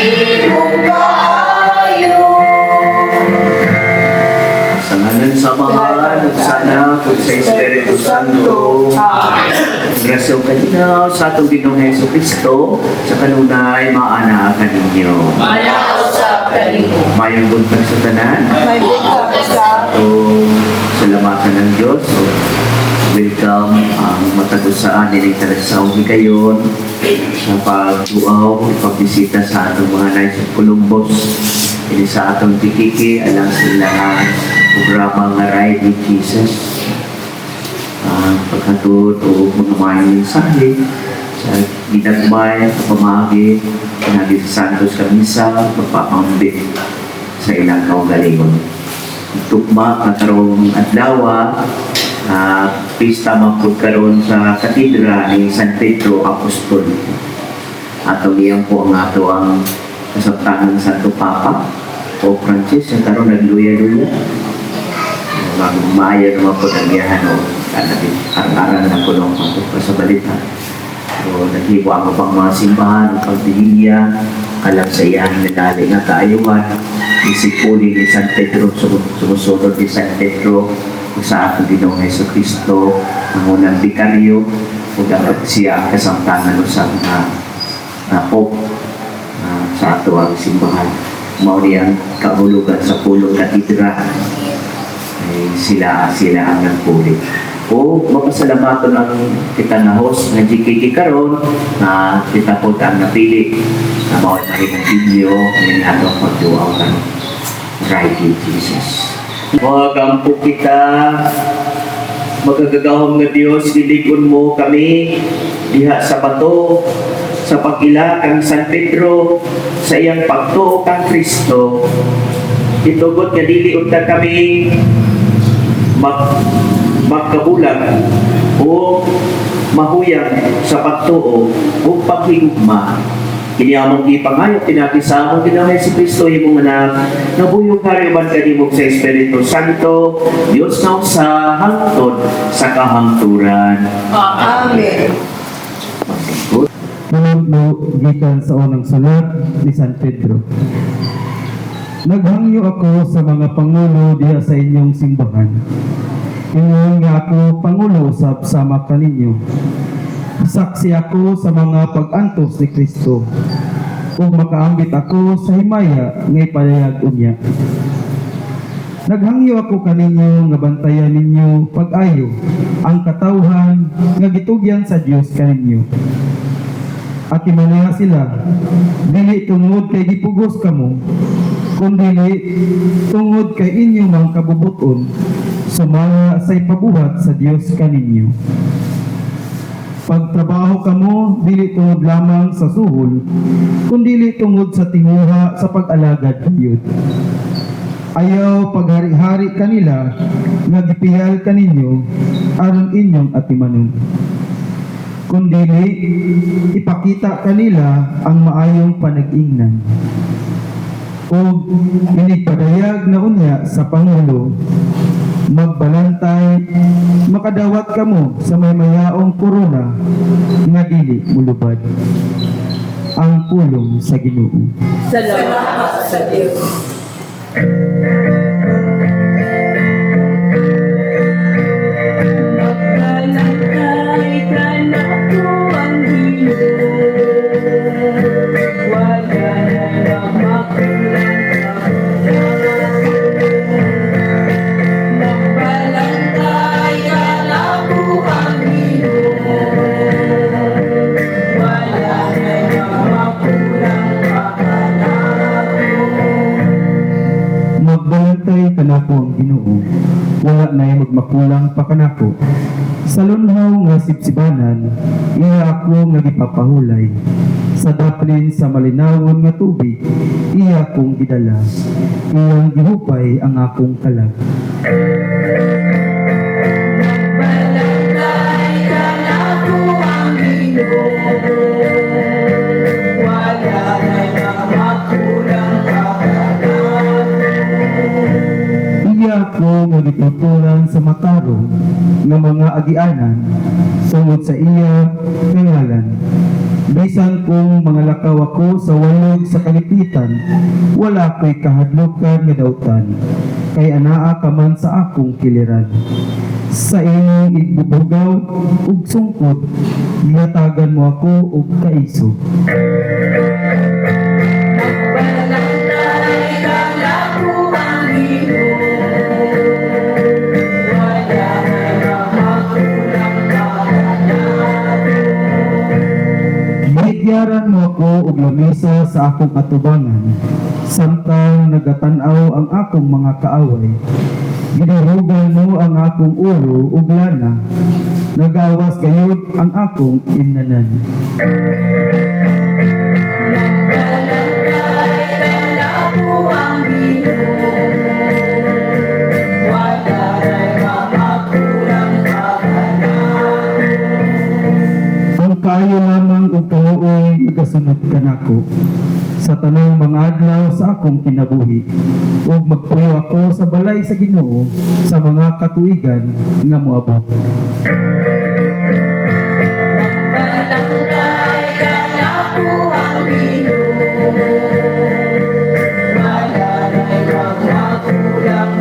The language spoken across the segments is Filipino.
Imong kaayo. Sa ngalan sa Mahal, sa Anak, at sa Espiritu Santo. Grasyo kanina sa atong Ginoong Hesus Kristo, sa kanunay maanaakan ninyo. Manausap kanimo. Mayang buntag sa tanan. May bukag sa So, salamatan ng Diyos. So, welcome ang matagusaan ni Teresa Higayon sa pag-uaw, pagbisita sa atong mga Knights of Columbus. Ini sa atong tikiki, alang sila ang programa nga Ride with Jesus. Pagkatod o mga mga mensahe sa ginagmay, pamagi, pinagi sa Santos Kamisa, pagpapambit sa ilang kaugalingon. Tukma kakarong adlawa, pista mapod karon sa katedra ni San Pedro Apostol. Ato niyan po ang ato ang kasabtanan ng Santo Papa o Francis, ang karon nagluya-luya. Magmaya naman po ng iyahan o araw-araw na po nung sa balita. So, naghiwa ko pang mga simbahan, pagdihilya, alam sa iyan nilali nga kaayuhan, isipuli ni San Pedro, sumusunod ni San Pedro, sa ating Ginoong Hesus Kristo, ang unang bikaryo, kung dapat siya ang kasamtangan sa mga Pope sa ato ang simbahan. Mauli ang kahulugan sa pulong katedra, sila ang nagpuli. O mapasalamaton ang kita na host ng GKK karon na kita po ang napili na mawag na rin ang video ng atong pagduaw ng Ride with Jesus. Mga kampo kita, magagagahom na Diyos, gilikon mo kami diha sa bato, sa pagila kang San Pedro, sa iyang pagtuo kang Kristo. Itugot nga dili unta kami magkabulag o mahuyang sa pagtuo o paghigugma. Kini among gipangayo tinapisa among Ginoong Hesus Kristo imong anak, nabuyog hariman kanimo sa Espiritu Santo, Dios na sa hangtod sa kahangturan. Amen. Pangulo gikan sa unang sulat ni San Pedro. Naghangyo ako sa mga pangulo diha sa inyong simbahan. Ingon nga ako pangulo usab sama kaninyo. Saksi ako sa mga pag-antos ni Kristo. Kung makaambit ako sa himaya nga ipalihag unya. Naghangyo ako kaninyo nga bantayan ninyo pag-ayo ang katawhan nga gitugyan sa Dios kaninyo. At imanaya sila, dili tungod kay gipugos kamo, kundi tungod kay inyong mga kabubuton, sumala sa ipabuhat sa Dios kaninyo. Pagtrabaho kamo, dili tungod lamang sa suhol, kundi tungod sa tinguha sa pag-alagad kayod. Ayaw paghari-hari kanila, nga gipihal kaninyo, aron inyong atimanon. Kundi ipakita kanila ang maayong panag-ingnan. O inigpadayag na unya sa Pangulo, magbalantay, makadawat kamo sa may mayaong korona nga dili mulubad. Ang pulong sa Ginoo. Salamat sa Diyos. Magbalantay kanako ang Ginoo, wala na'y magmakulang pa kanako. Sa lunhaw nga sipsibanan, iya ako nga gipapahulay. Sa daplin sa malinawon nga tubig, iya akong gidala. Iyang gihupay ang akong kalag. Balangay ka na po ang Ginoo. Wala na'y makulang pa Iya ako nga gitutulan sa matarong nga mga agianan, sungod sa iya ngalan. Bisan Bisan kung mga lakaw ako sa walog sa kalipitan, wala ko'y kahadlukan nga dautan, kay anaa ka man sa akong kiliran. Sa inyong igbubugaw ug sungkod, gihatagan mo ako og kaisog. Nagbalangay ka na ko ang Ginoo. Wala na makulang Bigyaran mo ako og lamisa sa akong atubangan, samtang nagatan-aw ang akong mga kaaway. Ginurugan mo ang akong ulo ug lana, nagawas gayud ang akong imnanan. Nagbalangay ka na ko ang Ginoo. Wala na makulang Ang kaayo lamang ug kaluoy nagasunod kanako sa tanang mga adlaw sa akong kinabuhi, ug magpuyo ako sa balay sa Ginoo sa mga katuigan nga moabot. Nagbalangay ka na ko ang Ginoo. Wala na makulang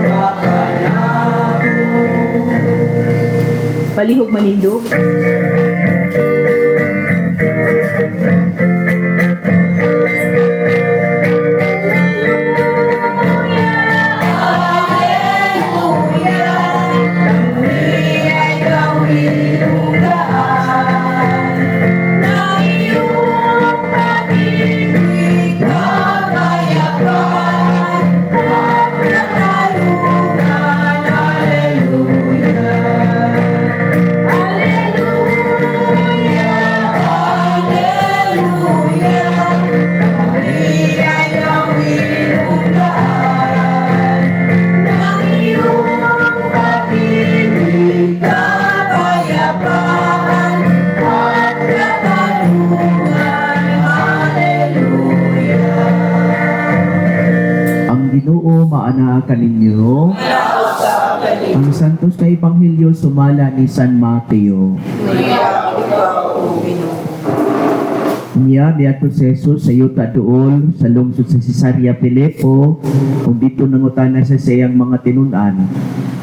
Palihog manindog. Ang Ginoo maana kaninyo. Ang Santos kay Ebanghelyo sumala ni San Mateo. Niya biadto si Jesus sa yuta duol sa lungsod sa Cesarea Filipo, kung dito nangutana sa siyang mga tinun-an.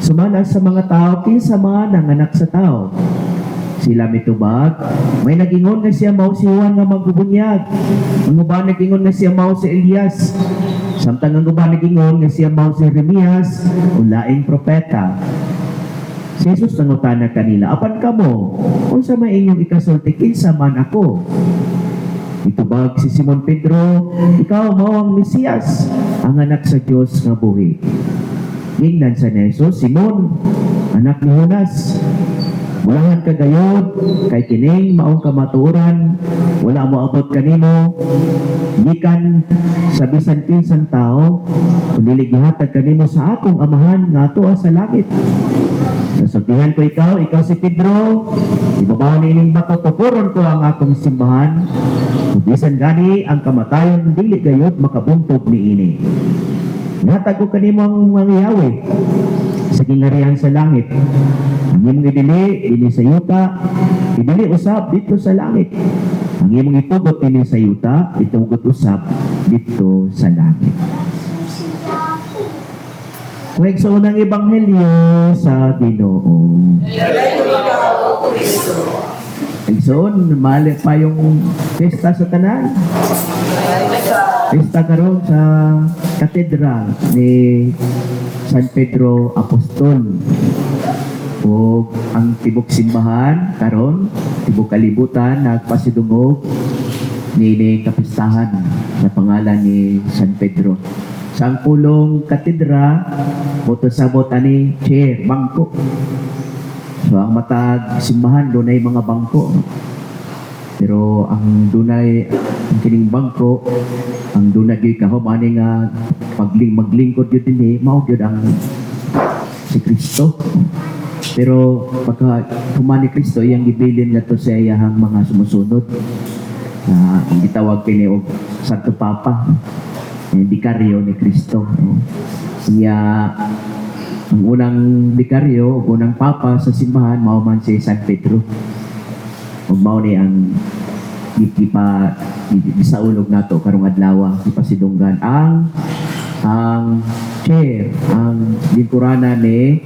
Sumala sa mga tao kinsa man nanganak sa tao. Sila mitubag, may nagingon nga siya mao si Juan nga magbubunyag. Ang uban nagingon nga siya mao si Elias. Samtang ang uban nagingon nga siya mao si Jeremias o laing propeta. Si Jesus nangutana kanila, apan kamo, unsa may inyong ikasulti kinsa man ako? Itubag si Simon Pedro, ikaw mao ang Mesiyas, ang anak sa Dios nga buhi. Ingnan sa ni Jesus, Simon, anak ni Jonas, mulahan ka gayod, kay kining maong kamatuoran, wala mo abot kanimo, gikan sa bisan kinsan tao, kundi gihatag kanimo sa akong amahan nga atoa sa langit. Nasabihan ko ikaw si Pedro, ibabaw ni ining bato, tukuron ko ang akong simbahan, kung bisan gani ang kamatayon, dili gayod makabuntog ni ini. Natag ko kanimo ang mga Yahweh sa kinarihan sa langit. Ang imong idili sa yuta, idili usab dito sa langit. Ang imong itugot ini sa yuta, itugot usab dito sa langit. Kung sa unang ebanghelyo sa Ginoo. Igsoon, mali pa yung pesta sa tanan. Pesta karon sa katedral ni San Pedro Apostol. O ang tibok simbahan karon, tibok kalibutan nagpasidungog ni kapistahan sa pangalan ni San Pedro. Sa ang pulong katedra, sabot ani chair, bangko. So ang matag simbahan dunay mga bangko. Pero ang dunay ang kining bangko, ang dunay gyud kahumani nga maglingkod gyud dinhi, mao gyud ang si Kristo. Pero pagka humani Kristo, iyang gibilin nga to sa iyahang mga sumusunod. Ang gitawag kini og Santo Papa, bikaryo ni Kristo. Siya ang unang bikaryo, unang papa sa simbahan, mao man si San Pedro. Ug mao ni ang gisaulog nato karong adlaw ipasidunggan ang chair ang lingkuranan ni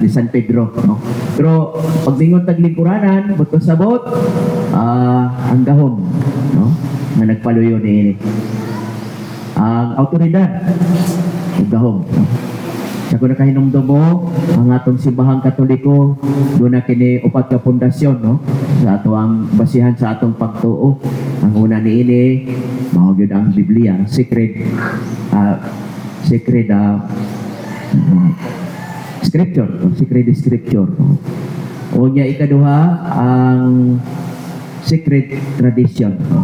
San Pedro, no? Pero paglingon tag lingkuranan buto sabot ang gahom, no, nga nagpaluyo ni ang autoridad ang gahom, no? Sa kung nakahinumdum mo, ang atong simbahang Katoliko, doon na kini upat ka pundasyon, no? Sa ato ang basihan sa atong pagtuo. Ang una ni ini, mahugid ang Biblia, sacred scripture, sacred scripture. O niya ikaduha, ang sacred tradition, no?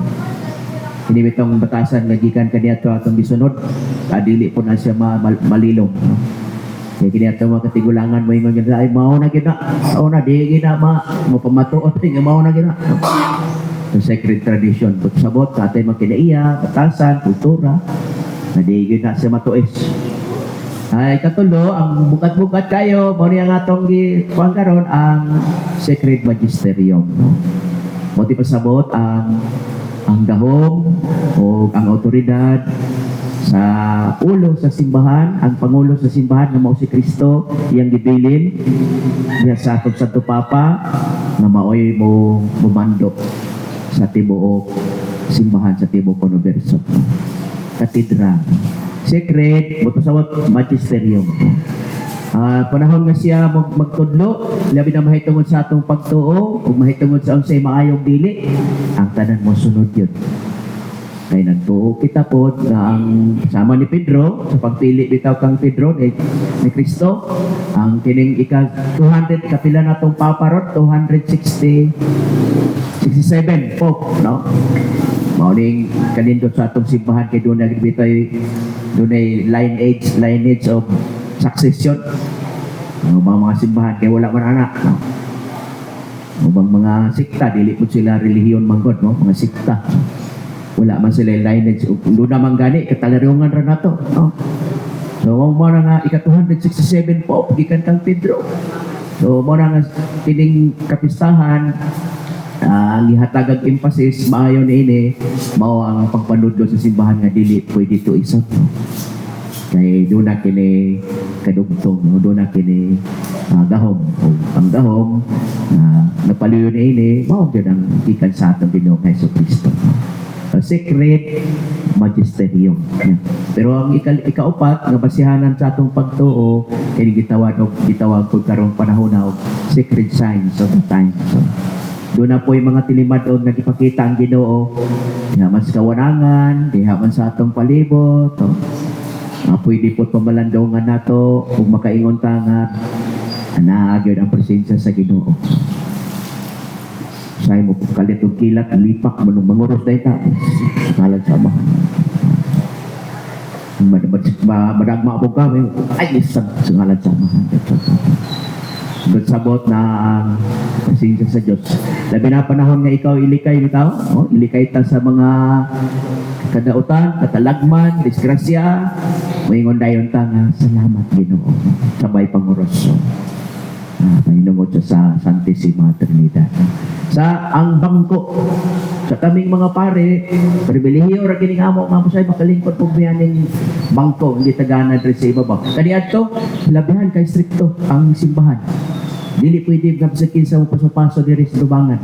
Hindi itong batasan nga gikan kaniya to atong gisunod, adili po na siya malilong, no? Kaya kiniya mga katigulangan mo yung ganda, ay mao na gina, di gina mapamatuot, mao na gina. The sacred tradition, but sabot, katay makinaiya, batasan, kultura, na di gina siya matuis. Ay katulo, ang bukat-bukat kayo, mao niya nga itong pangkaroon, ang sacred magisterium. No? Mao di pasabot, ang gahom o ang autoridad sa ulo sa simbahan, ang pangulo sa simbahan na mao si Kristo, iyang gibilin niya sa atong Santo Papa na maoy mo bumandok sa tibuok simbahan sa tibuok universo. Katedra, sacred, buto magisterium. Panahon nga siya magtudlo, labi na mahitungod sa atong pagtuo, kung mahitungod sa unsay maayong dili, ang tanan mo sunod yun. Kaya nagtuo kita po na ang sama ni Pedro, sa pagpili bitaw kang Pedro ni Kristo, ang kining ika-200, kapila na itong paparot, 267 Pope, no? Mauling kanindot sa atong simbahan kay doon ay lineage of succession. Mga simbahan kay wala man anak, no? Ubang mga sikta, dili po sila relihiyon manggod, no? Mga sikta. Wala man sila lineage. Doon naman gani, katalarungan rin na to, no? So, mo na nga, ika-267 po, gikan kang Pedro. So, mo na nga, pining kapistahan, ang ihatagag emphasis, maayon ini, mao ang pagpanudlo sa simbahan nga dili, pwede ito isot, no? Kaya doon na kini kadugtong, no? Doon na kini gahom. Ang gahom, napaliyo na ini, mao dyan ang ikan sa atong Ginoo kay Hesus Kristo. Sacred magisterium. Pero ang ikaupat nga basihanan sa atong pagtuo kay gitawag ko karong panahon na sacred signs of the times. So, doon na po yung mga tilimadon na ipakita ang Ginoo nga mas kawanangan, diha man sa atong palibot. Pwede po pamalandongan nato kung makaingon ta nga naagyon ang presensya sa Ginoo. Say mo po kalit og kilat, lipak mo nung manguros na ita. Kalan sa amahan. Madagma po kami. Ay, isang ngalan sa amahan. Doon sabot na ang presensya sa Diyos. Labi na panahon nga ikaw ilikay bitaw, no? Ilikay ta sa mga kadautan, katalagman, disgrasya. Moingon dayon ta nga salamat Ginoo. Sabay panguros. Pahinumot sa Santissima Trinidad. Sa ang bangko, sa kaming mga pare, pribilehiyo ra kining amo nga say makalingkod pug biyaning bangko, hindi tagana diri sa ibabaw. Kaniadto, labihan kay strikto ang simbahan. Dili pwede nabisakin sa paso-paso diri sa dubangan.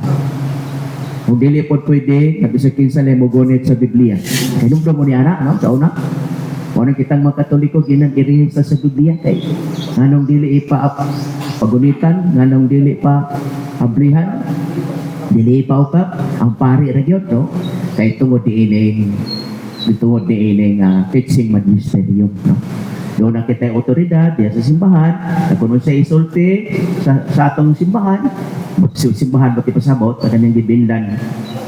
Kung dili po pwede nabisakin sa lemogonit sa Biblia. Kay nung mo ni ana, no? Sa una, kung kitang mga Katoliko ginag-iri sa Biblia kay nganong dili ipa pagunitan, nganong dili pa ablihan, dili pa ukap, ang pari ra gyud, no? Kay tungod diining teaching magisterium, no? Doon na kita yung otoridad diya sa simbahan, na kung sa isulti sa atong simbahan, simbahan bakit pasabot sa kanyang gibildan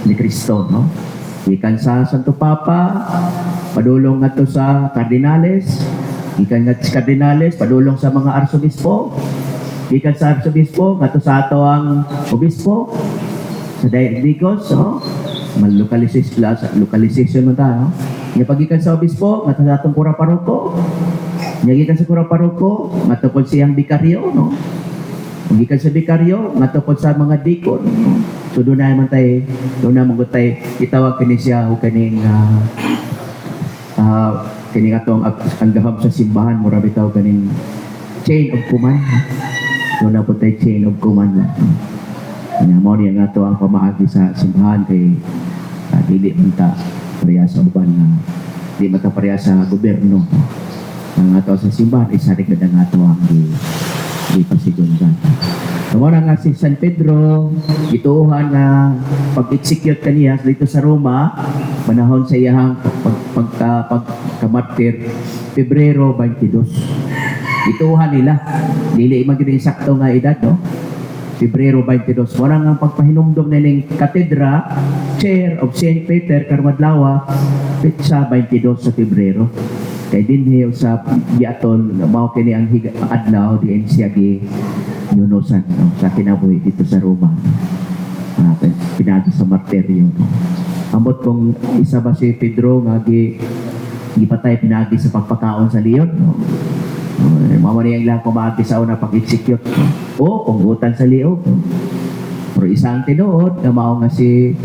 ni Kristo, no? Ikan sa Santo Papa, padulong nga to sa kardinales, ikan nga sa kardinales, padulong sa mga arsobispo, ikan sa arsobispo, nga to sa ato ang obispo, sa diocese, no? Localization mo tayo. Nga pagikan sa obispo, nga to sa atong kura paroko, nga gikan sa kura paroko, nga to siyang bikaryo, no? Pagikan sa bikaryo, nga to sa mga dikon, no? So doon na naman tayo itawag kini siya o kaning kini atong ang gaham sa simbahan mura bitaw kaning chain of command. Doon na po tayo chain of command. Mo niya nga to ang pamaagi sa simbahan kay dili man ta pareha sa uban na di man ta pareha sa gobyerno. Ang ato sa simbahan isa rin kada nga to ang di pasigundan. Mo na nga si San Pedro gituohan nga pag-execute kaniya dito sa Roma panahon sa iyang pagkamartir Pebrero 22. Gituohan nila dili man gyud sakto nga edad no. Pebrero 22. Wala nga pagpahinumdom na ng katedra, chair of St. Peter, Carmadlawa, petsa 22 sa Pebrero. Kaya din niyo sa giaton, mao kini ang adlaw, di siya yunusan no? Sa kinabuhi dito sa Roma. Pinagi sa martiryo. No? Ambot kung isa ba si Pedro nga gipatay pinagi sa pagpakaon sa leon. No? Mamani ang ilang kumagi sa una pag-execute o panggutan sa liog. Pero isang tinuod na mao nga si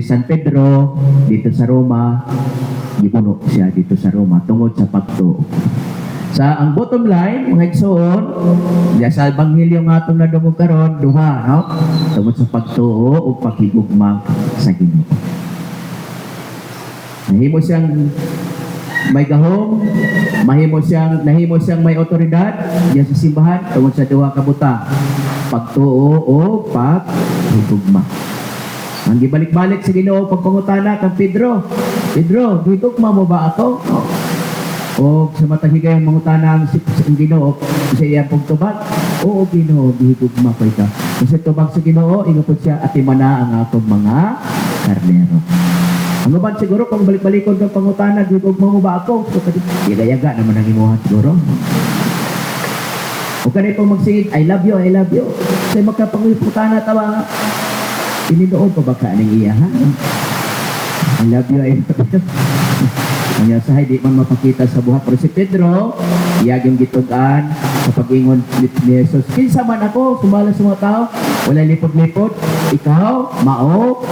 San Pedro dito sa Roma, gipuno siya dito sa Roma tungod sa pagtuo. Sa ang bottom line, mga igsoon, sa Ebanghelyo nga itong nadungog karon duha, no? Tungod sa pagtuo o pakigugma sa Ginoo. Nahimo siyang may gahom, nahimo siyang may otoridad diyan sa simbahan tungod sa duha ka butang, pagtuo o paghigugma. Ang gibalik-balik sa Ginoo pagpangutana kang Pedro, gigugma mo ba ako? O sa matahigay ang mangutana ang Ginoo sa iyang pagtubag, oo Ginoo, gihigugma ko ikaw. Kasi tubag sa Ginoo, ingapod siya at imana ang akong mga karnero. Ang uban siguro, kung balik-balikon kang pangutana, gugugma mo ba ako? So, yaga-yaga naman ang imuhan siguro. O kanay pong magsingit, I love you. Kasi magkapangutana, tawa nga. Inidoon ko ba ka ng iya, ha? I love you. Ang yasahay, di man mapakita sa buhat. Pero si Pedro, iyaging gitugan sa pag-ingon ni Jesus. Kinsa man ako, sumala sa mga tao, wala lipod-lipod. Ikaw, mao,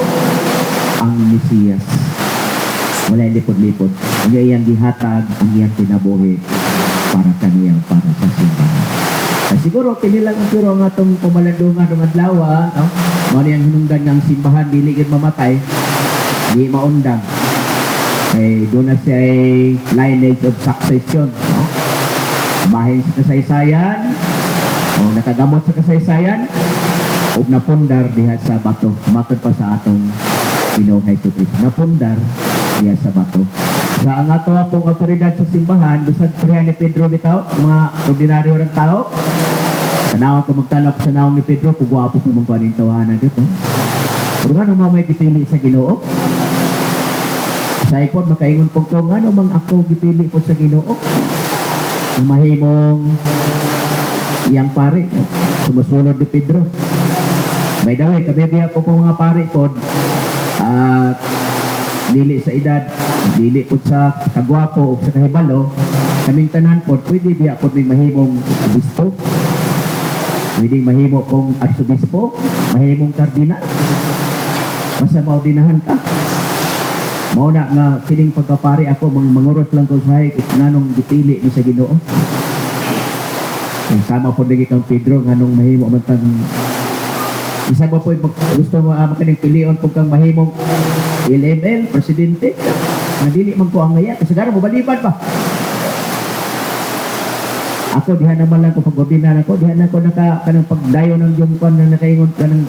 ang Mesiyas. Wala lipod-lipod. Ang iyang gihatag, ang iyang tinabuhi para kaniyang, para sa simbahan. Siguro, kinilang ang suro nga itong pumalandungan ng adlawa, no? Mao niyang hinungdan ng simbahan, dili gid mamatay, di maundang. Eh, doon na siya lineage of succession, no? Bahin sa kasaysayan, o nakagamot sa kasaysayan, o napundar diha sa bato. Matod pa sa atong Ginoo Jesucristo. Napundar diha sa bato. Sa ang ato pong otoridad sa simbahan, bisan pareha ni Pedro bitaw, mga ordinaryo ng tao, tanawan ko magtanap sa naong ni Pedro, kung guwapo ko mong kanin tawanan dito. Pero nga nung mamay gipili sa Ginoo, sa ipod, makaingon po ko, nga nung ako gipili po sa Ginoo, ang mahimong iyang pare, sumusunod ni Pedro. By the way, kabibiya ko po mga pare po, dili sa edad, dili po sa kagwapo o sa kahibalo, kaming tanan po, pwede biya po may mahimong obispo, pwede mahimo kong arsobispo, mahimong kardinal, basta maudinahan ka. Mauna nga kining pagkapari ako, mangurot lang ko sa hayik, nganong gipili ni sa Ginoo. Sama po lagi kang Pedro, nganong mahimo amantang isa mo po gusto mo makaning pilion po kang mahimong LML, presidente, na dili man ko ang ngaya, kasi gano'n mo baliban pa. Ako, dihan naman lang ko pag-ordinan ako, dihan ako kanang pagdayo ng jungkwan na nakaingon ka ng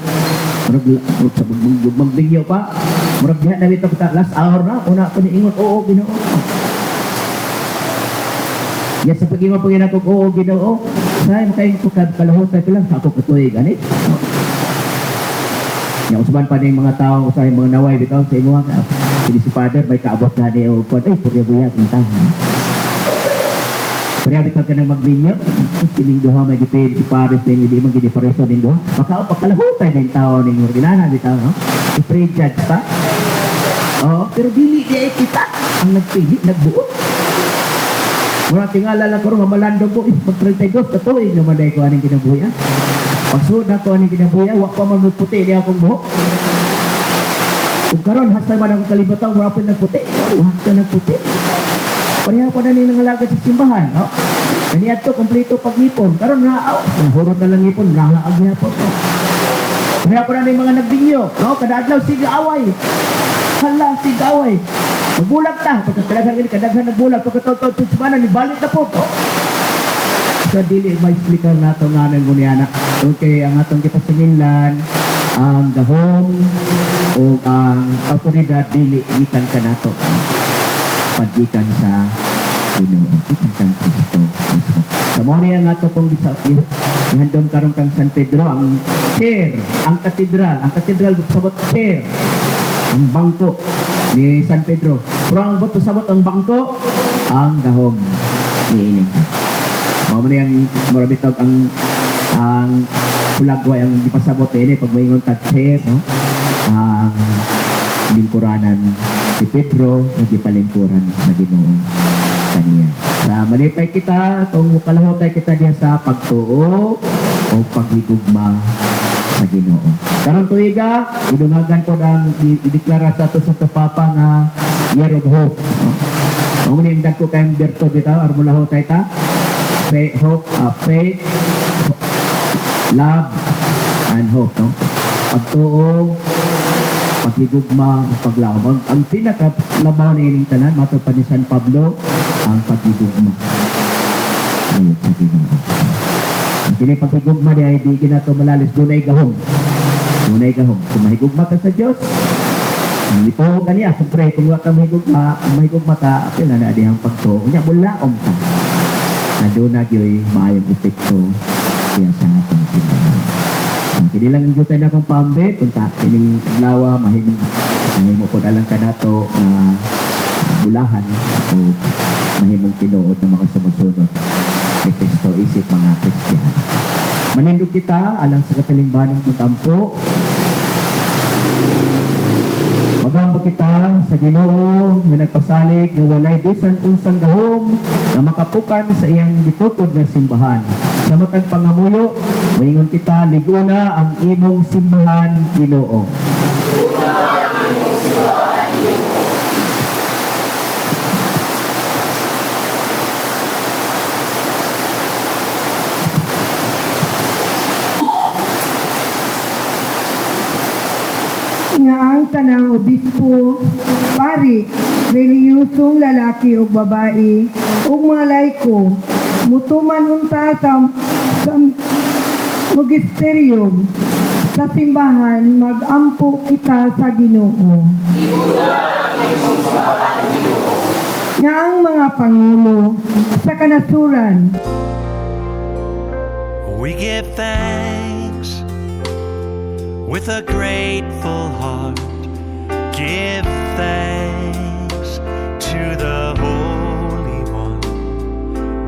sa magbingyo pa. Murag dihan na ito, last hour na, una ako niingon, oo, Ginoo. Yan sa pag-ingon po yun ako, oo, Ginoo. Say, makaingon ko kalahotan ko lang, ako katuloy ganit. Yang usaban pa ng mga tao sa mga naway bitaw sa imo nga si Father may kaabot na ni o ay purya buya tintang. Purya bitaw ka nang maglinyo, kining duha may dipid si Paris din hindi man gid pareso din duha. Baka pagkalahutan ng tao ning ordinana bitaw no. Si pre-judge pa. Oh, pero dili di kita ang nagpili nagbuot. Mura tingala lang ko mamalando ko mag-32 katuig naman dai ko aning kinabuhi. Pagsuod na ko ni kinabuya, wa pa man puti di akong buhok. Kung karon hasta man akong kalibutan, wala pa nagputi. Hasta nagputi. Pareha pa na ni nangalagad sa simbahan. No? Kaniad to, kompleto pagnipon. Karon na, hurot na lang ipon, nalaag niya po. Pareha pa na ni mga nagbinyo. No? Kada adlaw, siga-away. Hala, siga-away. Magbulag ta. Kadaghan nagbulag. Pagkataw-taw, tutsmanan, ibalik na po. No? Sa dili may explicar nato nga ng gunyana. Okay, ang atong gipasingilan, ang gahom o ang autoridad dili gikan ka nato. Paggikan sa Ginoo, gikan kang Kristo. Sa mo niya nga ito pong ihandom karon kang San Pedro, ang chair, ang katedral sabot chair, ang bangko ni San Pedro. Pero ang boto sabot ang bangko, ang gahom ni ining. Mao man yang marabitog ang kulagway ang ipasabot ini pag maingon tag chair, no? Ang lingkuranan si Pedro nagipalingkuran sa Ginoo kaniya. Sa malipay kita kung kalahotay kita diha sa pagtuo o paghigugma sa Ginoo. Karong tuiga idungagan ko ang ideklara sa ato sa Papa nga Year of Hope. Mao man yang ko kay berto dito armulaho tay ta. Faith, love, and hope, no? Pagtuo, paghigugma, paglaom. Ang pinaka-labaw na ining tanan, matod pa ni San Pablo, ang paghigugma. Ayun, sa Ginoo. Ang pinipagigugma niya, hindi kinato malalis, dunay gahom. Dunay gahom. Kung mahigugma ka sa Diyos, ito ka niya. Siyempre, kung wala ka mahigugma ka, apil na dihang pagtuo. Kanya, mulaom ka. Na doon na yo'y maayong epekto kaya sa ating Pilipinas. Hindi lang yung tayo na akong pambe, kung kining lawa, mahimong po alang ka na ito bulahan o mahimong tinuod ng mga sumusunod ni Kristo isip mga Kristiyano. Manindog kita alang sa katalingbanong tutampo. Magamba kita sa Ginoo nga nagpasalig nga walay bisan unsang gahom na makapukan sa iyang gitukod nga simbahan. Sa matag pangamuyo, maingon kita liguna ang imong simbahan, Ginoo. Nga ang tanang obispo, pari, reliyosong lalaki o babae, o mga laiko, mutuman unta sa magisteryum, sa simbahan, mag-ampo kita sa Ginoo. Nga ang mga pangulo sa kanasuran, We give thanks with a grateful heart. Give thanks to the Holy One.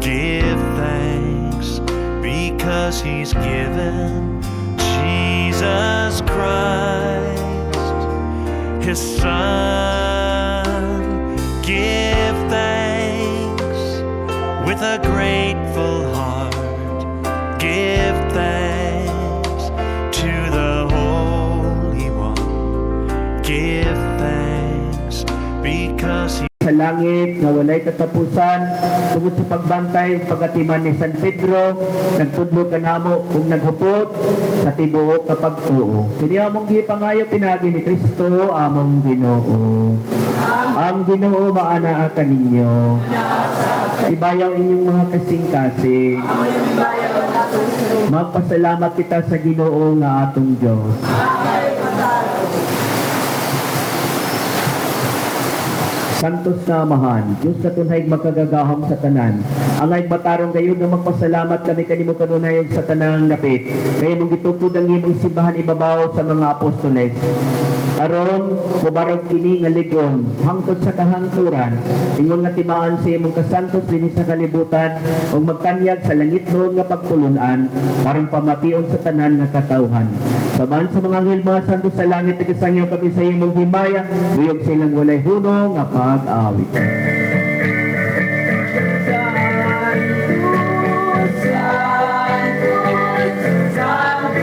Give thanks because He's given Jesus Christ, His Son. Give thanks with a grateful heart. Give thanks to the Holy One. Give thanks because He Sa langit na walay katapusan, tungod sa pagbantay pagatiman ni San Pedro, nagtudlo ka namo kung naghupot sa tibuok kapag tuo. Kini among gipangayo pinagi ni Kristo among Ginoo. Ang Ginoo maanaa kaninyo. Ibayaw inyong mga kasing-kasing. Magpasalamat kita sa Ginoo nga atong Diyos. Santos na Amahan, Diyos sa tunay magkagagahom sa tanan. Ang ay batarong gayon na magpasalamat kami kanimo kanunayog sa tanang napit. Kaya mong gitukod ang imong simbahan ibabaw sa mga apostoles. Aron, mubarog kini nga ligon, hangtod sa kahangturan, ingon nga timaan sa imong kasantos din sa kalibutan, o magkanyag sa langit noon nga pagtulunan, parang pamation sa tanan nga katawhan. Saban sa mga anghel mga santos sa langit, nagasangyaw kami sa imong himaya, buyog silang walay hunong nga pag-awit. Santo, Santo, Santo,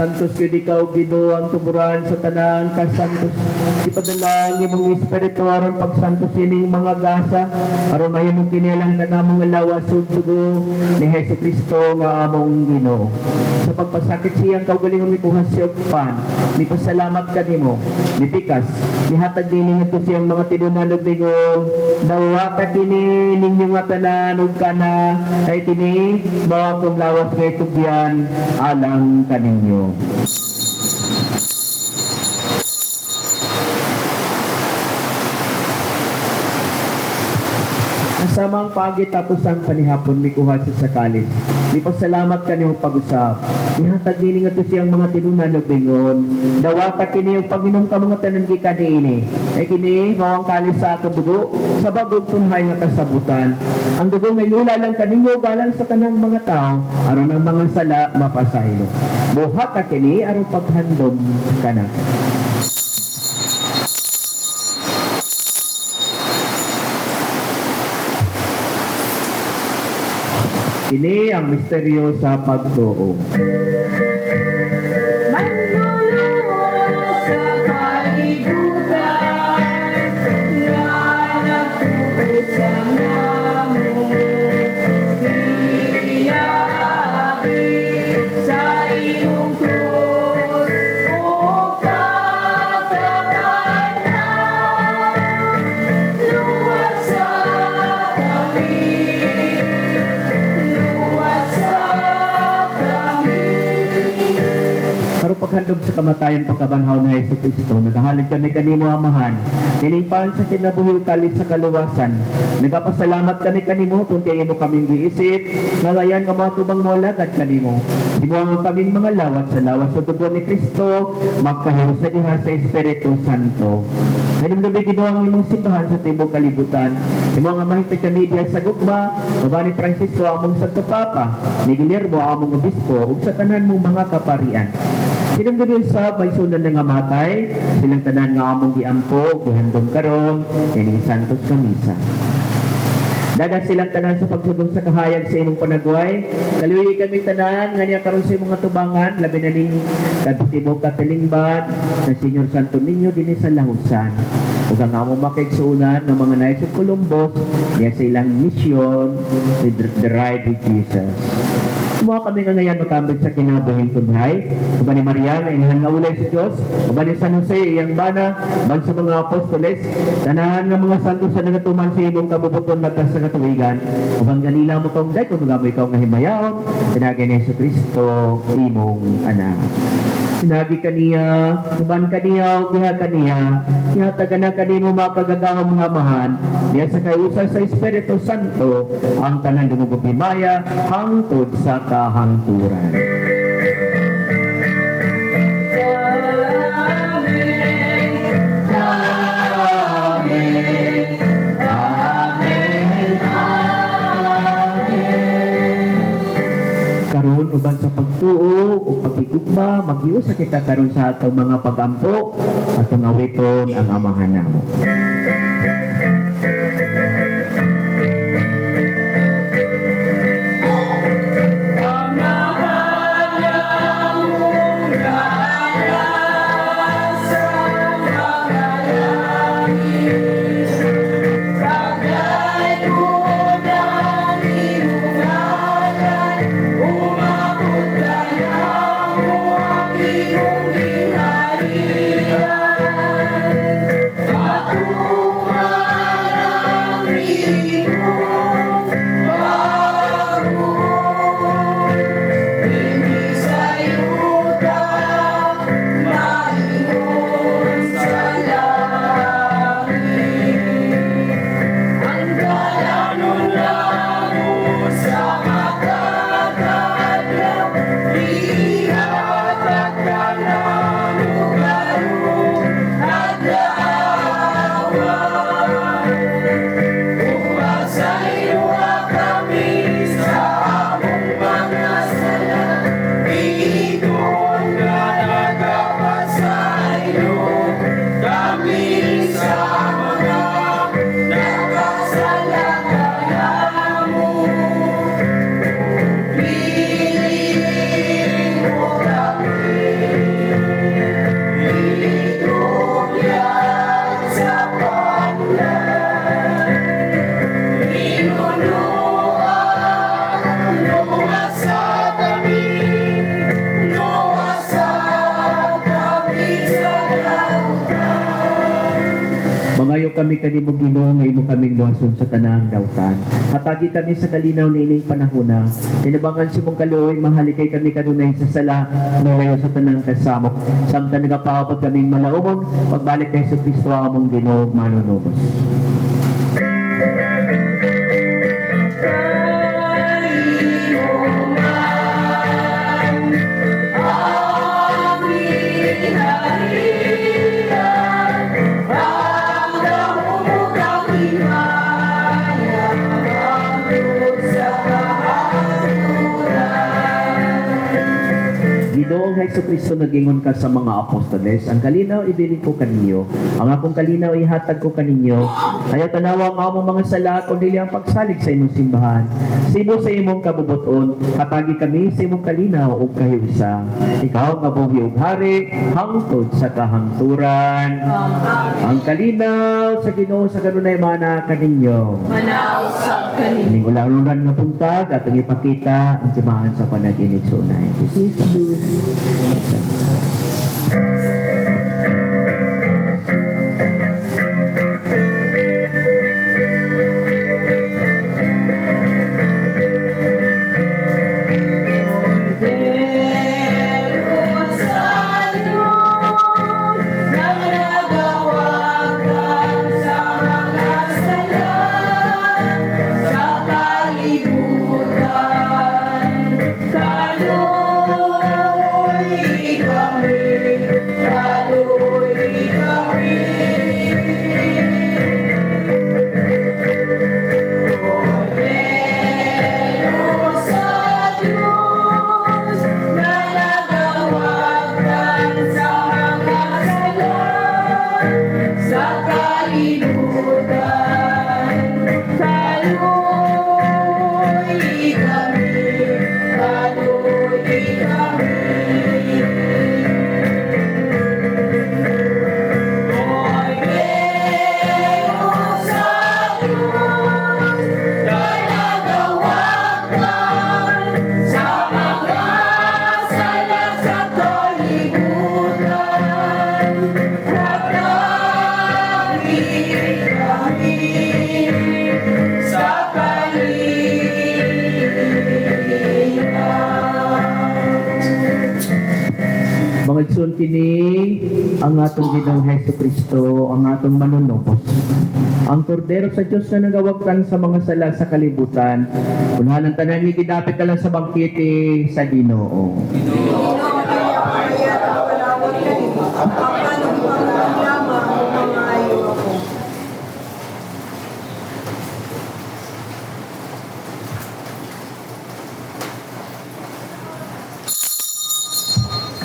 Santos yun ikaw, Ginoo, ang tuburan sa tanan ka, Santos. Ipadala ang imong Espiritu aron pagsantos ining mga gasa, aron mahimong kinilang na namong lawas ug dugo ni Hesus Kristo nga among Ginoo. Sa pagpasakit siyang kaugalingon mikuha siya og pan, ni pasalamat kanimo, ni pikas, ni hatag dinhi ngadto siyang mga tinunan ug dingon, dawa ka kini ninyo nga tanan ug kana, kay kini mao akong lawas kay tugyan alang kaninyo. Asamang pagi tapos ang panihapon mikuha sa sakalis. Di pasalamat kaniyong pag-usap. Ihatag nini nga to siyang mga tinunan ug bingon. Dawata kini yung Panginoong ka mga tanan gikan niini. Ay kini mao ang kalis sa atong dugo sa bagong tunhay nga kasabutan. Ang dugo nga lula lang kaninyo galang sa tanang mga tao aron ang mga sala mapasaylo. Buhat ka kini aron paghandom kana. Ini ang misteryo sa pagtuo. Manlulunod sa kalibutan na nagtutod sa namon. Iyaabit sa iyong krus o katatanan. Luwag sa kami. Pero paghandog sa kamatayan pagkabanhaw na Hesus Kristo, nagahalid kami kanimo amahan, nilingpan sa kinabuhi kalit sa kaluwasan. Nagapasalamat kami kanimo kung tiyan mo kaming giisip, ngalayan nga mga tubang molagad kanimo. Sinuang kaming mga lawat sa lawas sa dugo ni Kristo, magkahiro sa diha sa Espiritu Santo. Ngayon gabi ginawa ang imong simbahan sa tibok kalibutan. Imo nga mahintay kami diya sa gugma, baba ni Francisco among Santo Papa, ni Guillermo among obispo, ug sa tanan mong mga kaparian. Sinunod sa baysunan nga matay, silang tanan nga among giampo, gihandom karon, kining Santos Kamisa. Dagat silang tanan sa pagsugod sa kahayag sa imong panagway. Kaluwi kami tanan nga niya karon sa imong nga tubangan, labi na ning kadtibok katilingban sa Senyor Santo Niño dinhi sa Lahusan. Ug ang among makaigsunan ng mga Knights of Columbus niya sa ilang misyon, the Ride with Jesus. Mga kami nga ngayon makambit sa kinabuhing tunhay. Uban ni Maria na inahan nga ulay sa Diyos. Uban ni San Jose, iyang bana, ban sa mga apostoles. Tanahan ng mga santos sa nagatuman sa imong kabubuton magkas sa katuwigan. Uban ganila mo kong day, kung magamoy ikaw nga himayaon, tinagay ni Yesu Kristo, imong anak. Sinabi kaniya, uban kaniya o kiha kaniya, ihatagan na kanimo makagagahang mga mahan, diya sa kayusa sa Espiritu Santo, ang tanan dumugong himaya, hangtod sa kahangturan. Karon uban sa pagtuo o pagigugma, maghiusa kita karon sa atong mga pagampo, atong awiton ang amahan namo. Iyong ginharian, patuloy kami kanimo Ginoo nga imo kaming luwason sa tanang dautan. Hatagi kami sa kalinaw ni ining panahona. Tinabangan si mong kaluoy mahalikay kami kanunay sa sala ngayon sa tanang kasamo. Samtang nagapapag kaming malaumon pagbalik kay Hesus Kristo among Ginoo manunubos. Ginoong Hesus Kristo nagingon ka sa mga apostoles, ang kalinaw ibili ko kaninyo, ang akong kalinaw ihatag ko kaninyo, ayaw tanawa ang among mga sala, kundi ang pagsalig sa imong simbahan. Sino sa imong kabubuton, hatagi kami sa imong kalinaw o kahiusa. Ikaw nga buhi ug hari, hangtod sa kahangturan. Ang kalinaw sa Ginoo sa kanunay mana kaninyo. Manausap kanin. Ining ulang-ulang na puntag at ang ipakita ang simbahan sa panaginip sa unay. Mangagsun kini ang atong Ginoong Hesus Kristo, ang atong manunubos. Ang kordero sa Dios na nagawagtan sa mga sala sa kalibutan. Unahan ang tanan ni gidapit ka lang sa bangkete sa Ginoo.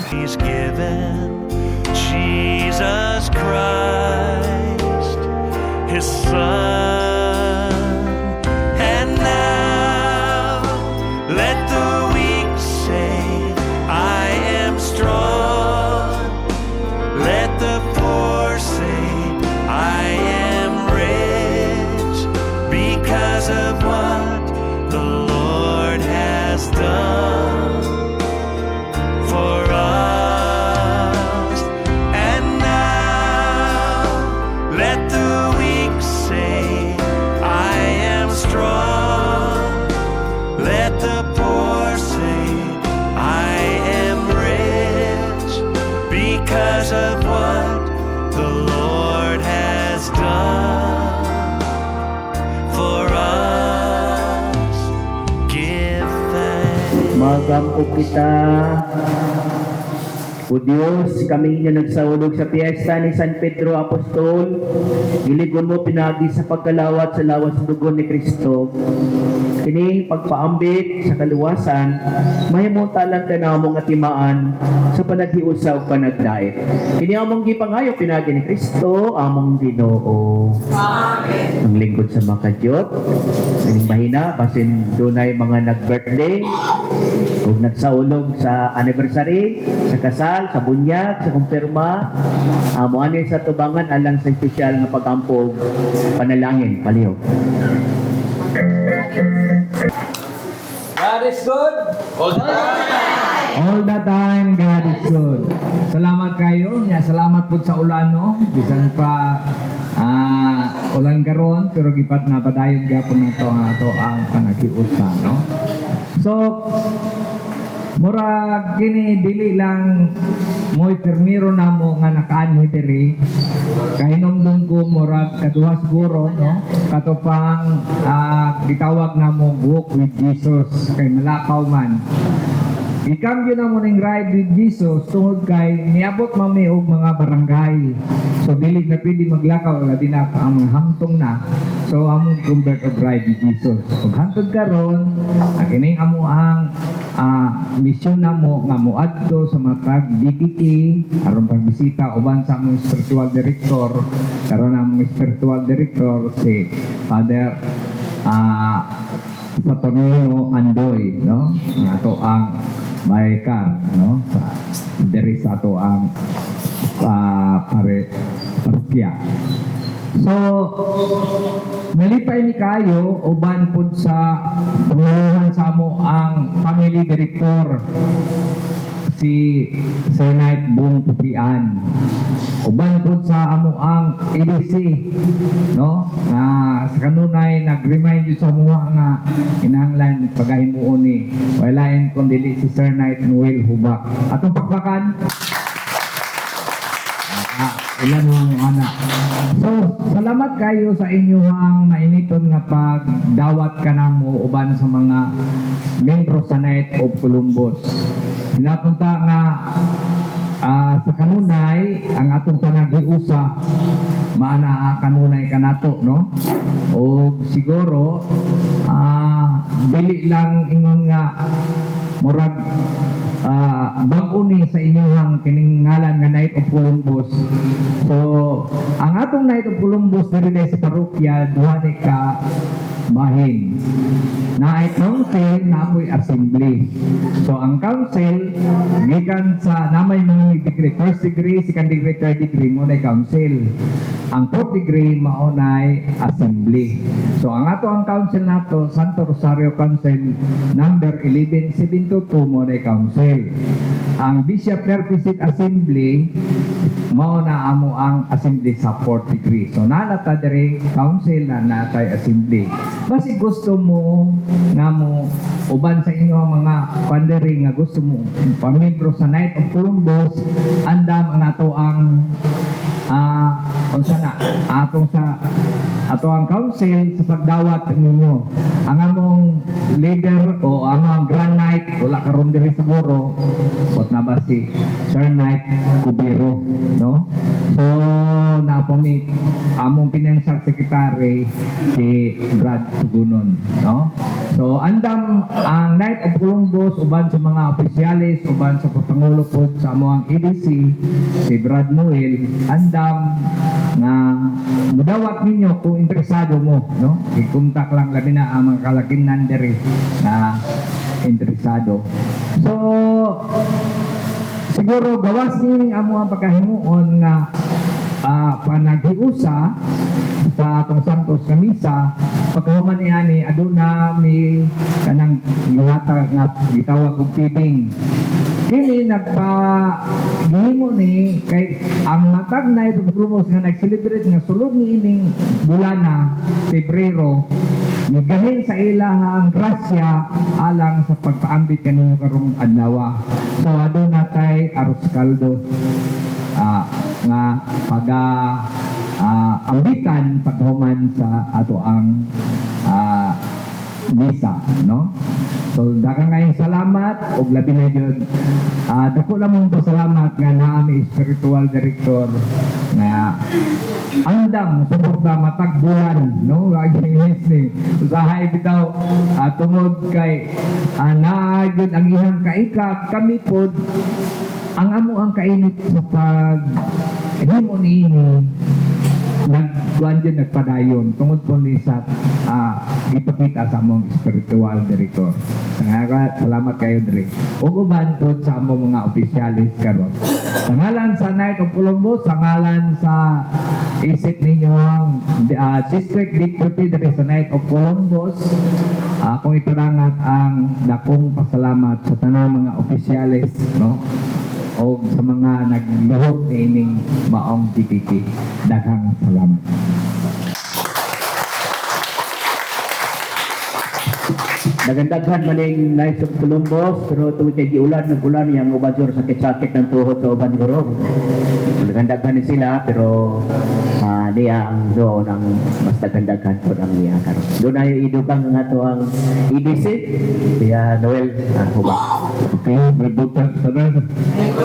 He's given Jesus Christ, His Son, and now let the weak say, I am strong. Let the poor say, I am rich, because of what the Lord has done for us. And now let the weak say, I am strong. Let the poor say, I am rich, because of what the Lord has done for us. Give thanks. Magampo kita. O Diyos, kami nga nagsaulog sa piyesta ni San Pedro Apostol, giligon mo pinagi sa pagkalawat sa lawas dugo ni Kristo. Kining pagpaambit sa kaluwasan, mahimutalan ka na among atimaan sa panaghiusa o panagdait. Kini among gipangayo pinagi ni Kristo, among Ginoo. Ang lingkod sa mga kadyot, kining mahina, basin dunay mga nag-birthday, kung nagsaulog sa anniversary, sa kasal, sa bunyag, sa kumpirma, amo ani sa tubangan alang sa espesyal nga pag-ampog panalangin paliw. God is good. All the time, God is good. Salamat kayo. Salamat po sa ulano. Bisan pa ulan karon pero gipat na padayon gyapon nato ang ato ang panagiusa, no? So murag kini dili lang mo'y permiro na mo nga nakaanhi diri kahinungdon ko murag kaduha siguro, no? Katupang gitawag na mo walk with Jesus kay malakaw man. Ikambyo na mo ning ride with Jesus tungod kay niabot mami og mga barangay. So dili na pwede maglakaw labi na ang mga hamtong na. So among convert og ride with Jesus. Ug hantod karon kining amo ang mission na mo nga moadto sa matag DPT aron pagbisita uban sa among spiritual director. Karon among spiritual director si Father Patonino Andoy, no? Ato ang Maikar, no? Dari sa ato ang parokya. So, nalipay ni kayo uban pud sa panguluhan sa amo ang family director si Sir Knight Bong Pupian. Uban pud sa amo ang EDC, no? Sa kanunay nag-remind yun sa mga nga kinahanglan pagahimuon ni walain kun dili si Sir Knight Noel Hubak. Atong pakpakan. Ilan ang anak. So, salamat kayo sa inyong mainiton nga pagdawat ka na mo uban sa mga membro sa Knight of Columbus. Sinapunta nga sa kanunay ang atong panagiusa maana kanunay kanato, no? O siguro dili lang ingon nga murag bago ni sa inyong kining ngalan nga Knight of Columbus. So ang atong Knight of Columbus diri sa parokya duha ni ka bahin na ay council na apoy assembly. So ang council gikan sa namay mga degree, first degree, second degree, third degree mo na council. Ang fourth degree mao nay assembly. So ang ato ang council nato Santo Rosario Council number 11722 mo na council. Ang Bishop Perquisite Assembly mao na amo ang assembly sa fourth degree. So nalata diri council na natay assembly. Basi gusto mo nga mo uban sa inyo mga pandering nga gusto mo pamembro sa Knight of Columbus andam ang ato ang unsa na ato ang council sa pagdawat ninyo. Ang among leader o among Grand Knight wala karon diri siguro what na ba si Sir Knight Cubero, no? So na po ni among financial secretary si Brad Tugunon, no? So andam ang Knight of Columbus uban sa mga opisyalis uban sa pangulo po sa among EDC si Brad Noel andam nga mudawat ninyo kung interesado mo, no? I-contact lang labi na ang mga kalakinan diri na interesado. So siguro gawas ni amo ang pagkahimuon nga panagiusa sa atong Santos Kamisa pagkahuman niya ni aduna mi kanang gihatag nga gitawag og tibing. Kini nagpagihimo ni kay ang matag na itong Columbus nga nag-celebrate nga sulod ni ining bulana Pebrero nigahin sa ilahang grasya alang sa pagpaambit kaninyo karong adlaw. So aduna tay arroz caldo nga ambitan paghuman sa ato ang misa, no? So daghang kayong salamat ug labi na jud dako lamang pasalamat nga naami spiritual director nga andam suporta matag bulan, no? Lagi ni usahay bitaw tungod kay jud ang ihang kaikap kami pod ang amo ang kainit sa pag himo niini nagkuhan dyan, nagpadayon tungod po ni sa ipakita sa among spiritual director. Salamat kayo diri. Ug uban po sa among mga opisyalis karon. Sa ngalan sa Knight of Columbus, sa ngalan sa isip ninyo ang district deputy diri sa Knight of Columbus, akong iturangat ang dakong pasalamat sa tanang mga opisyalis, no? O sa mga naglahok ni ining maong DPT. Daghang salamat. Nagandaghan maning Knights of Columbus, pero tuwid kay giulan, nag-ulan yung uban siguro sakit-sakit ng tuhod sa uban siguro. Nagandaghan din sila, pero niya ang doon ang mas nagandaghan po ang niya karon. Doon ay idukang nga to ang EDC, kaya Noel, huba. Okay, may butang sana.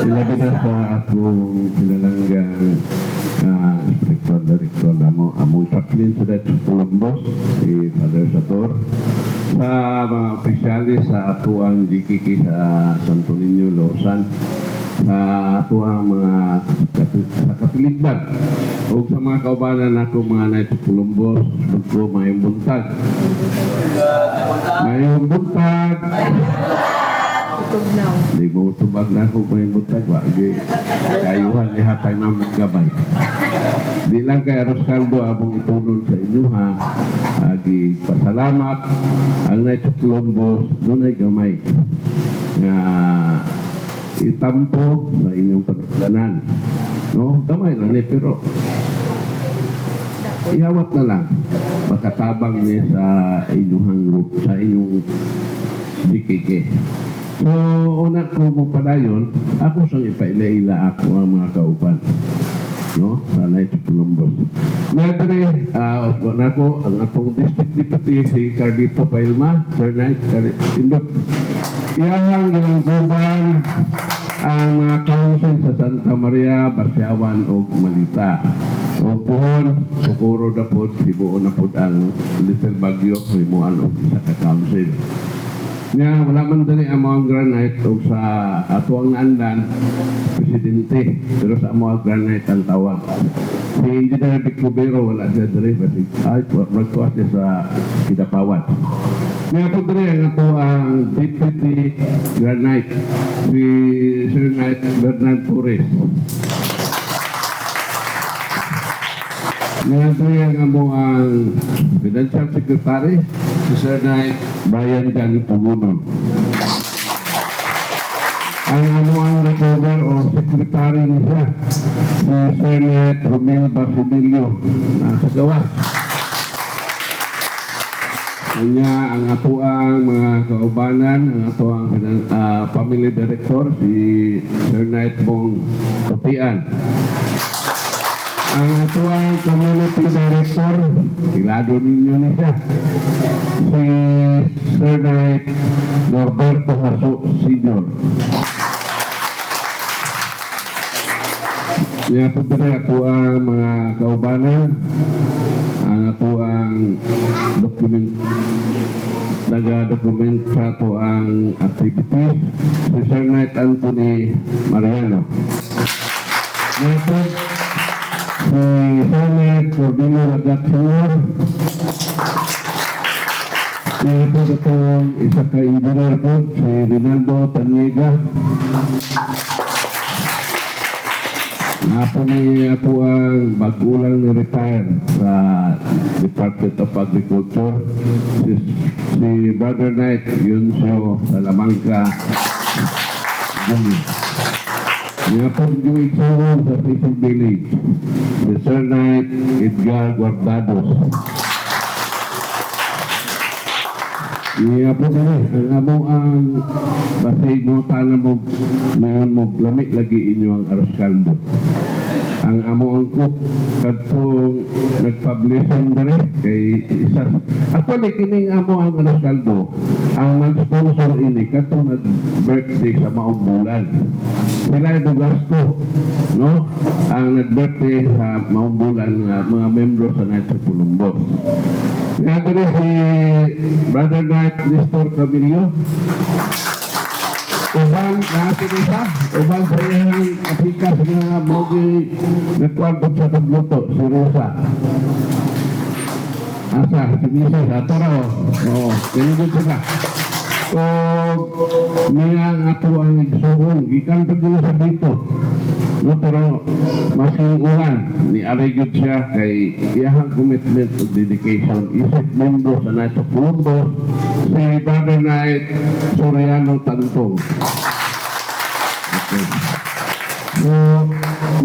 Ilabi na sa akong pinalanggang inspector director namo among chaplain sa Knights of Columbus, si Father Sator. Sa mga opisyalis sa atuang DKK sa Santo Niño, Lausan, sa atuang mga sa Katiligban o sa mga kaubanan ako mga Knights of Columbus, ko mayong buntag. Mayong buntag. Di mo tubag na ako mayong buntag. Wagi kayuhan ni hatay na magkabay. Di lang kay Roscaldo abong itunod sa inyo ha. Agi pasalamat ang Knights of Columbus doon ay gamay nga itampo sa inyong pagdanan. No, gamay lang eh, pero ihawat na lang makatabang niya sa inyong group, sa inyong DKK. So, una ko mo padayon, ako sang ipaila-ila ako ang mga kauban. No, sa Knights of Columbus. Ngayon, ako, ang atong district deputy si Carlito Pailma, Sir Knight, Indot. Iyahang yung guban ang mga council sa Santa Maria, Barsiawan o Malita. O puhon, sukuro na po, sibuo na po ang Little Bagyo, himuan o isa ka council. Nga, wala man dali ang mga granite o sa atuang naandan, presidente, pero sa mga granite ang tawag. Si Engineer Vic Cubero, wala siya dali, kasi magkuha siya sa Kidapawan. Nga po dali ang ito ang deputy granite, si Sir Knight Bernard Torres. Ngayon po yan ang Financial Secretary, si Sir Knight Brian Jan Pumunon. Ang ang recover o secretary niya, si Sir Knight Romel Barcimilio, nasa gawas. Kanya ang atuang mga kaubanan, ang atuang family director, si Sir Knight Bong Kotian. Ang atuang community director, kilado ninyo na siya, si Sir Knight Norberto Haso Sr. Kaya po ba ito ang mga kaubanan, ang atuang nag-document sa ito ang activities, si Sir Knight Anthony Mariano. Kaya po, si Senate Corbino Lagat Sr. Kaya po itong isa ka-engineer po, si Rinaldo Taniega. Napo ni ako ang bagulang ni-retire sa Department of Agriculture, si Brother Knight Yunso Salamanca Jr. Nga po yung itulong sa Fishing Village, si Sir Knight Edgar Guardados. Nga po kami, ang among ang basig mo tala mo ngayon mo lamig lagi inyo ang arroz caldo. Ang amo ang cook kadtong nag-publishing dere kay isa actually kining amo ang arroz caldo ang mag-sponsor ini kadtong nag-birthday sa maong bulan. Sila yung gasto, no? Ang nag-birthday sa maong bulan mga membro sa Knights of Columbus. Kaya dere si Brother Knight Nestor Camillo, ubang nasa isa, ubang sa iyang apika sa mga mogi nagkwantong sa tagluto, si Rosa. Asa, si Misa, sa Toro. Oo, kinugod sila. O, niya ang ato ang igsuhong, ikan pagdilo sa dito. No, pero masingguhan ni Arigod siya kay iyahang commitment to dedication. Isip membro sa Knights of Columbus, si Brother Knight Soriano Tantong. Okay. So,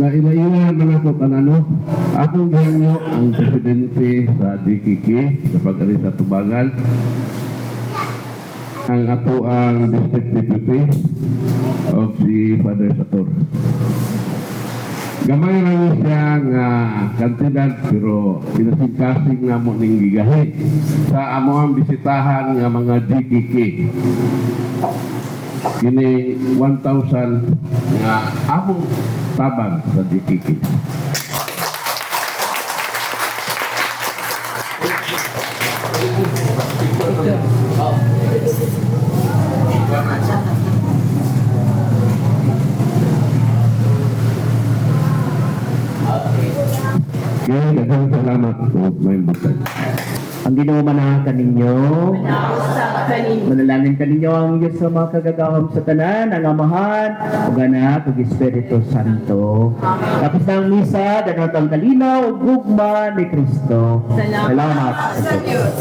nailailan man ako kanano, akong ganyo ang presidente sa DKK sa pag-alis sa Tubagan. ang ato ang district deputy of si Father Sator. Gamay lang siya nga kantidad pero pinasingkasing na mo ning gigahi sa amo ang bisitahan nga mga DKK. Kini 1,000 nga among tabang sa DKK. Kaya daghang salamat po may butag. Ang Ginoo manahan kaninyo. Manalangin kaninyo ang Diyos sa mga kagagahom sa tanan, ang Amahan, ug Anak, ug Espiritu Santo. Tapos na ang misa, danon ang kalinaw ug gugma ni Kristo. Salamat sa Diyos.